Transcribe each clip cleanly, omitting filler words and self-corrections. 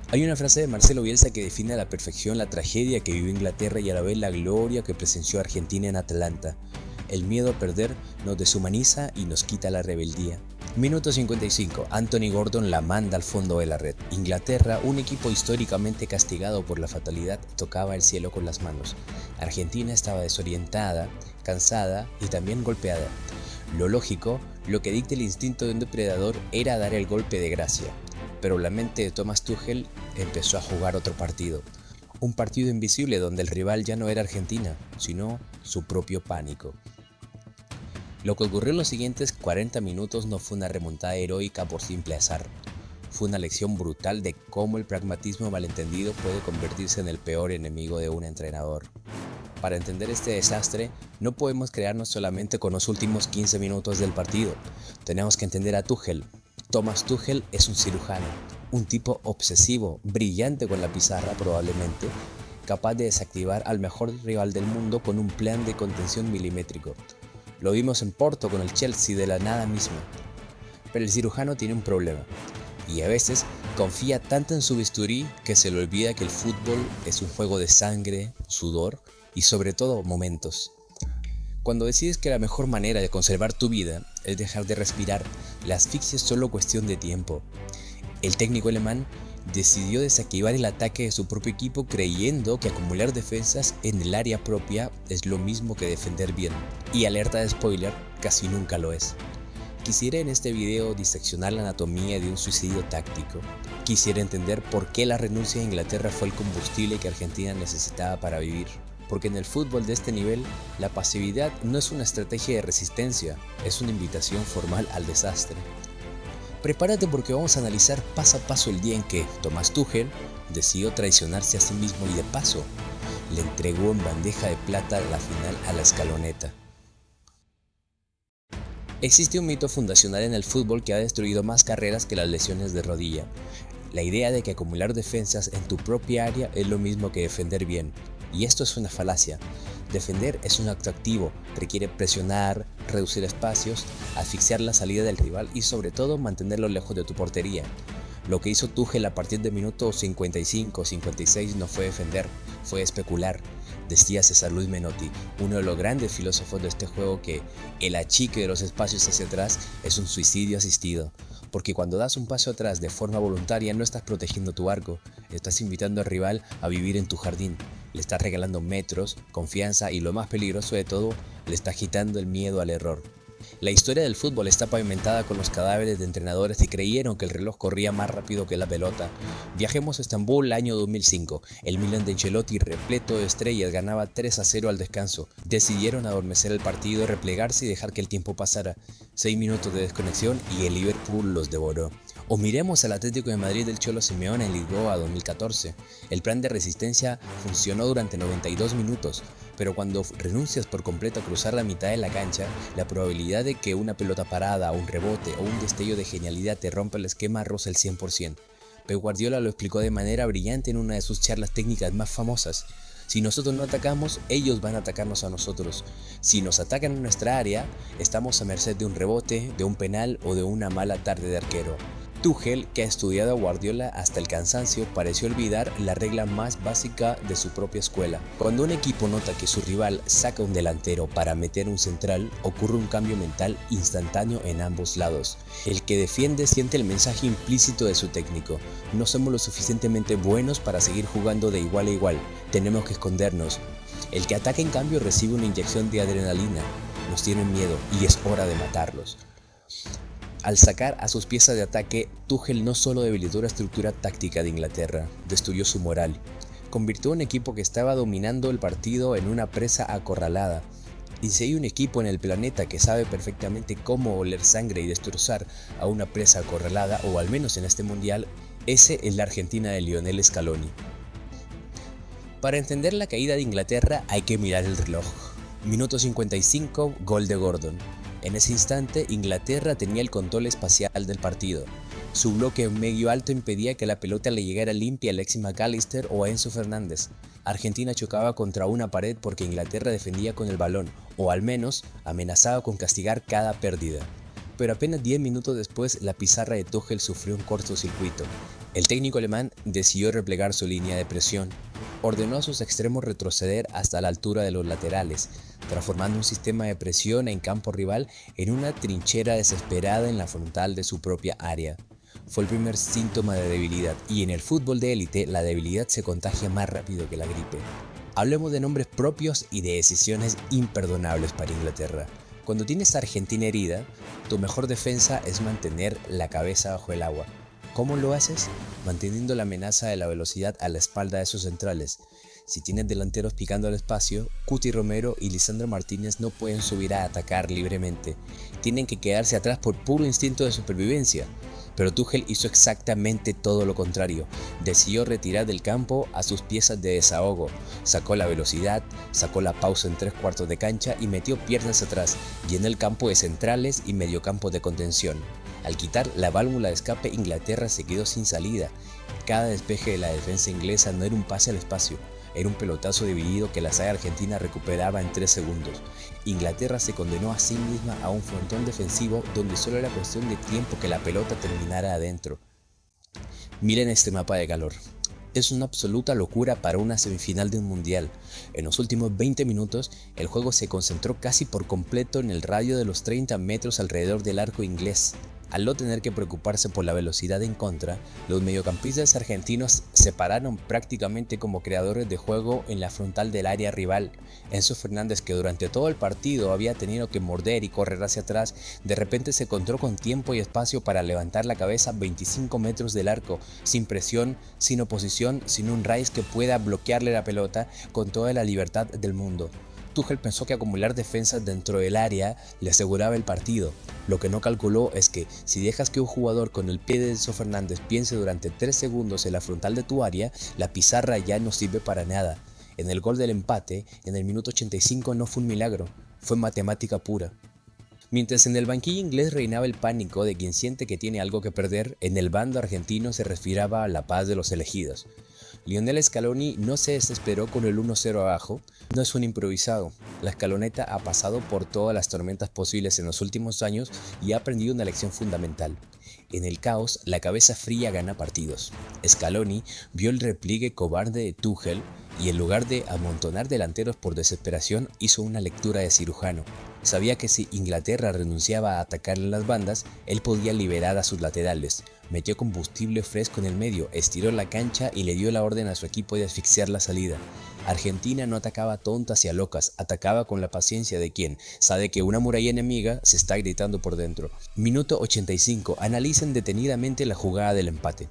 Hay una frase de Marcelo Bielsa que define a la perfección la tragedia que vivió Inglaterra y a la vez la gloria que presenció Argentina en Atlanta. El miedo a perder nos deshumaniza y nos quita la rebeldía. Minuto 55. Anthony Gordon la manda al fondo de la red. Inglaterra, un equipo históricamente castigado por la fatalidad, tocaba el cielo con las manos. Argentina estaba desorientada, cansada y también golpeada. Lo lógico, lo que dicta el instinto de un depredador, era dar el golpe de gracia. Pero la mente de Thomas Tuchel empezó a jugar otro partido. Un partido invisible donde el rival ya no era Argentina, sino su propio pánico. Lo que ocurrió en los siguientes 40 minutos no fue una remontada heroica por simple azar. Fue una lección brutal de cómo el pragmatismo malentendido puede convertirse en el peor enemigo de un entrenador. Para entender este desastre, no podemos quedarnos solamente con los últimos 15 minutos del partido. Tenemos que entender a Tuchel. Thomas Tuchel es un cirujano, un tipo obsesivo, brillante con la pizarra probablemente, capaz de desactivar al mejor rival del mundo con un plan de contención milimétrico. Lo vimos en Porto con el Chelsea de la nada misma. Pero el cirujano tiene un problema, y a veces confía tanto en su bisturí que se le olvida que el fútbol es un juego de sangre, sudor y sobre todo momentos. Cuando decides que la mejor manera de conservar tu vida es dejar de respirar, la asfixia es solo cuestión de tiempo. El técnico alemán decidió desactivar el ataque de su propio equipo creyendo que acumular defensas en el área propia es lo mismo que defender bien. Y alerta de spoiler, casi nunca lo es. Quisiera en este video diseccionar la anatomía de un suicidio táctico. Quisiera entender por qué la renuncia de Inglaterra fue el combustible que Argentina necesitaba para vivir. Porque en el fútbol de este nivel, la pasividad no es una estrategia de resistencia, es una invitación formal al desastre. Prepárate porque vamos a analizar paso a paso el día en que Thomas Tuchel decidió traicionarse a sí mismo y de paso le entregó en bandeja de plata la final a la escaloneta. Existe un mito fundacional en el fútbol que ha destruido más carreras que las lesiones de rodilla. La idea de que acumular defensas en tu propia área es lo mismo que defender bien. Y esto es una falacia. Defender es un acto activo, requiere presionar, reducir espacios, asfixiar la salida del rival y sobre todo mantenerlo lejos de tu portería. Lo que hizo Tuchel a partir de minuto 55 o 56 no fue defender, fue especular. Decía César Luis Menotti, uno de los grandes filósofos de este juego, que el achique de los espacios hacia atrás es un suicidio asistido. Porque cuando das un paso atrás de forma voluntaria no estás protegiendo tu arco, estás invitando al rival a vivir en tu jardín, le estás regalando metros, confianza y lo más peligroso de todo, le estás quitando el miedo al error. La historia del fútbol está pavimentada con los cadáveres de entrenadores que creyeron que el reloj corría más rápido que la pelota. Viajemos a Estambul año 2005. El Milan de Ancelotti, repleto de estrellas, ganaba 3-0 al descanso. Decidieron adormecer el partido, replegarse y dejar que el tiempo pasara. 6 minutos de desconexión y el Liverpool los devoró. O miremos al Atlético de Madrid del Cholo Simeone en Lisboa 2014. El plan de resistencia funcionó durante 92 minutos, pero cuando renuncias por completo a cruzar la mitad de la cancha, la probabilidad de que una pelota parada, un rebote o un destello de genialidad te rompa el esquema roza el 100%. Pep Guardiola lo explicó de manera brillante en una de sus charlas técnicas más famosas. Si nosotros no atacamos, ellos van a atacarnos a nosotros. Si nos atacan en nuestra área, estamos a merced de un rebote, de un penal o de una mala tarde de arquero. Tuchel, que ha estudiado a Guardiola hasta el cansancio, pareció olvidar la regla más básica de su propia escuela. Cuando un equipo nota que su rival saca un delantero para meter un central, ocurre un cambio mental instantáneo en ambos lados. El que defiende siente el mensaje implícito de su técnico: no somos lo suficientemente buenos para seguir jugando de igual a igual, tenemos que escondernos. El que ataca en cambio recibe una inyección de adrenalina, nos tienen miedo y es hora de matarlos. Al sacar a sus piezas de ataque, Tuchel no solo debilitó la estructura táctica de Inglaterra, destruyó su moral. Convirtió a un equipo que estaba dominando el partido en una presa acorralada. Y si hay un equipo en el planeta que sabe perfectamente cómo oler sangre y destrozar a una presa acorralada, o al menos en este mundial, ese es la Argentina de Lionel Scaloni. Para entender la caída de Inglaterra hay que mirar el reloj. Minuto 55, gol de Gordon. En ese instante, Inglaterra tenía el control espacial del partido. Su bloque medio alto impedía que la pelota le llegara limpia a Alexis McAllister o a Enzo Fernández. Argentina chocaba contra una pared porque Inglaterra defendía con el balón, o al menos amenazaba con castigar cada pérdida. Pero apenas 10 minutos después, la pizarra de Tuchel sufrió un cortocircuito. El técnico alemán decidió replegar su línea de presión, ordenó a sus extremos retroceder hasta la altura de los laterales, transformando un sistema de presión en campo rival en una trinchera desesperada en la frontal de su propia área. Fue el primer síntoma de debilidad, y en el fútbol de élite la debilidad se contagia más rápido que la gripe. Hablemos de nombres propios y de decisiones imperdonables para Inglaterra. Cuando tienes a Argentina herida, tu mejor defensa es mantener la cabeza bajo el agua. ¿Cómo lo haces? Manteniendo la amenaza de la velocidad a la espalda de sus centrales. Si tienes delanteros picando al espacio, Cuti Romero y Lisandro Martínez no pueden subir a atacar libremente. Tienen que quedarse atrás por puro instinto de supervivencia. Pero Tuchel hizo exactamente todo lo contrario. Decidió retirar del campo a sus piezas de desahogo. Sacó la velocidad, sacó la pausa en 3/4 de cancha y metió piernas atrás, llenó el campo de centrales y mediocampo de contención. Al quitar la válvula de escape, Inglaterra se quedó sin salida. Cada despeje de la defensa inglesa no era un pase al espacio, era un pelotazo dividido que la saga argentina recuperaba en 3 segundos. Inglaterra se condenó a sí misma a un frontón defensivo donde solo era cuestión de tiempo que la pelota terminara adentro. Miren este mapa de calor. Es una absoluta locura para una semifinal de un mundial. En los últimos 20 minutos, el juego se concentró casi por completo en el radio de los 30 metros alrededor del arco inglés. Al no tener que preocuparse por la velocidad en contra, los mediocampistas argentinos se pararon prácticamente como creadores de juego en la frontal del área rival. Enzo Fernández, que durante todo el partido había tenido que morder y correr hacia atrás, de repente se encontró con tiempo y espacio para levantar la cabeza 25 metros del arco, sin presión, sin oposición, sin un Rice que pueda bloquearle la pelota con toda la libertad del mundo. Tuchel pensó que acumular defensas dentro del área le aseguraba el partido. Lo que no calculó es que si dejas que un jugador con el pie de Enzo Fernández piense durante 3 segundos en la frontal de tu área, la pizarra ya no sirve para nada. En el gol del empate, en el minuto 85 no fue un milagro, fue matemática pura. Mientras en el banquillo inglés reinaba el pánico de quien siente que tiene algo que perder, en el bando argentino se respiraba la paz de los elegidos. Lionel Scaloni no se desesperó con el 1-0 abajo, no es un improvisado. La escaloneta ha pasado por todas las tormentas posibles en los últimos años y ha aprendido una lección fundamental. En el caos, la cabeza fría gana partidos. Scaloni vio el repliegue cobarde de Tuchel y en lugar de amontonar delanteros por desesperación, hizo una lectura de cirujano. Sabía que si Inglaterra renunciaba a atacar en las bandas, él podía liberar a sus laterales. Metió combustible fresco en el medio, estiró la cancha y le dio la orden a su equipo de asfixiar la salida. Argentina no atacaba tontas y a locas, atacaba con la paciencia de quien sabe que una muralla enemiga se está gritando por dentro. Minuto 85. Analicen detenidamente la jugada del empate.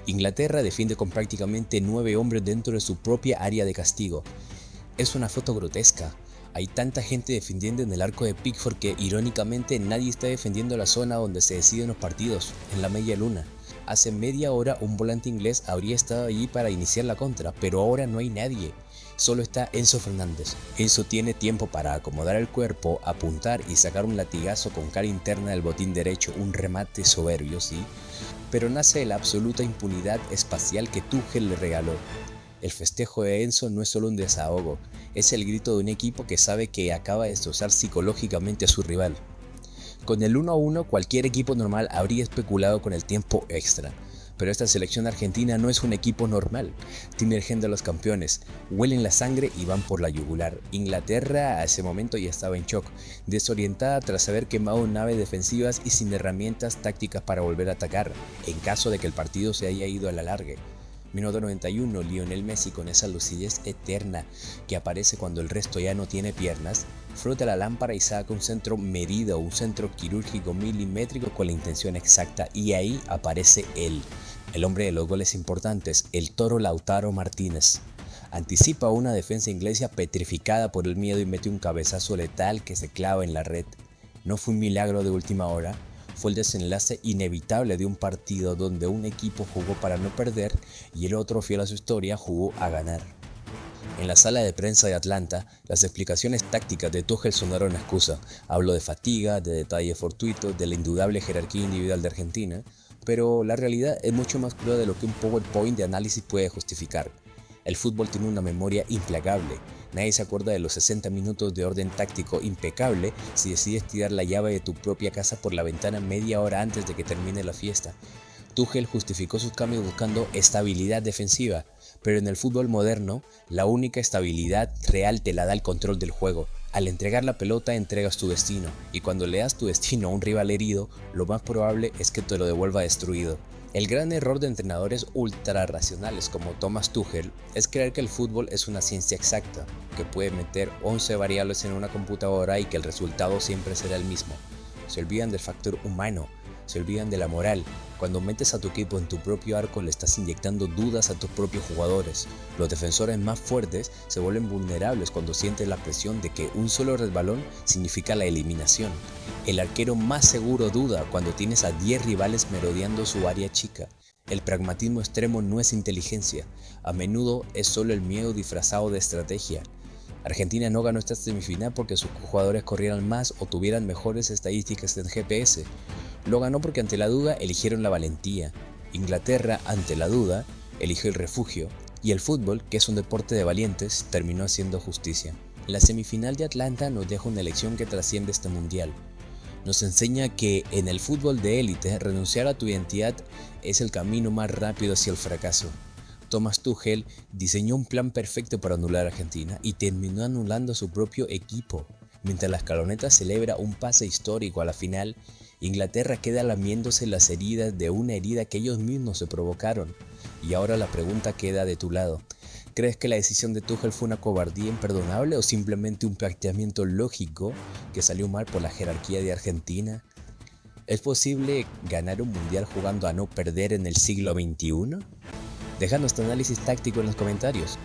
Inglaterra defiende con prácticamente 9 hombres dentro de su propia área de castigo. Es una foto grotesca. Hay tanta gente defendiendo en el arco de Pickford que irónicamente nadie está defendiendo la zona donde se deciden los partidos, en la media luna. Hace media hora un volante inglés habría estado allí para iniciar la contra, pero ahora no hay nadie. Solo está Enzo Fernández. Enzo tiene tiempo para acomodar el cuerpo, apuntar y sacar un latigazo con cara interna del botín derecho, un remate soberbio, sí. Pero nace de la absoluta impunidad espacial que Tuchel le regaló. El festejo de Enzo no es solo un desahogo, es el grito de un equipo que sabe que acaba de destrozar psicológicamente a su rival. Con el 1-1 cualquier equipo normal habría especulado con el tiempo extra, pero esta selección argentina no es un equipo normal. Tiene gen de los campeones, huelen la sangre y van por la yugular. Inglaterra a ese momento ya estaba en shock, desorientada tras haber quemado naves defensivas y sin herramientas tácticas para volver a atacar, en caso de que el partido se haya ido a la larga. Minuto 91, Lionel Messi con esa lucidez eterna que aparece cuando el resto ya no tiene piernas, frota la lámpara y saca un centro medido, un centro quirúrgico milimétrico con la intención exacta, y ahí aparece él, el hombre de los goles importantes, el toro Lautaro Martínez. Anticipa una defensa inglesa petrificada por el miedo y mete un cabezazo letal que se clava en la red. No fue un milagro de última hora. Fue el desenlace inevitable de un partido donde un equipo jugó para no perder y el otro, fiel a su historia, jugó a ganar. En la sala de prensa de Atlanta, las explicaciones tácticas de Tuchel sonaron a excusa. Habló de fatiga, de detalles fortuitos, de la indudable jerarquía individual de Argentina, pero la realidad es mucho más cruda de lo que un PowerPoint de análisis puede justificar. El fútbol tiene una memoria implacable. Nadie se acuerda de los 60 minutos de orden táctico impecable si decides tirar la llave de tu propia casa por la ventana media hora antes de que termine la fiesta. Tuchel justificó sus cambios buscando estabilidad defensiva, pero en el fútbol moderno, la única estabilidad real te la da el control del juego. Al entregar la pelota entregas tu destino, y cuando le das tu destino a un rival herido, lo más probable es que te lo devuelva destruido. El gran error de entrenadores ultrarracionales como Thomas Tuchel es creer que el fútbol es una ciencia exacta, que puede meter 11 variables en una computadora y que el resultado siempre será el mismo. Se olvidan del factor humano, se olvidan de la moral. Cuando metes a tu equipo en tu propio arco le estás inyectando dudas a tus propios jugadores. Los defensores más fuertes se vuelven vulnerables cuando sienten la presión de que un solo resbalón significa la eliminación. El arquero más seguro duda cuando tienes a 10 rivales merodeando su área chica. El pragmatismo extremo no es inteligencia, a menudo es solo el miedo disfrazado de estrategia. Argentina no ganó esta semifinal porque sus jugadores corrieran más o tuvieran mejores estadísticas en GPS. Lo ganó porque ante la duda eligieron la valentía. Inglaterra, ante la duda, eligió el refugio. Y el fútbol, que es un deporte de valientes, terminó haciendo justicia. La semifinal de Atlanta nos deja una lección que trasciende este mundial. Nos enseña que en el fútbol de élite, renunciar a tu identidad es el camino más rápido hacia el fracaso. Thomas Tuchel diseñó un plan perfecto para anular a Argentina y terminó anulando a su propio equipo. Mientras la escaloneta celebra un pase histórico a la final, Inglaterra queda lamiéndose las heridas de una herida que ellos mismos se provocaron. Y ahora la pregunta queda de tu lado. ¿Crees que la decisión de Tuchel fue una cobardía imperdonable o simplemente un planteamiento lógico que salió mal por la jerarquía de Argentina? ¿Es posible ganar un mundial jugando a no perder en el siglo XXI? Déjanos tu análisis táctico en los comentarios.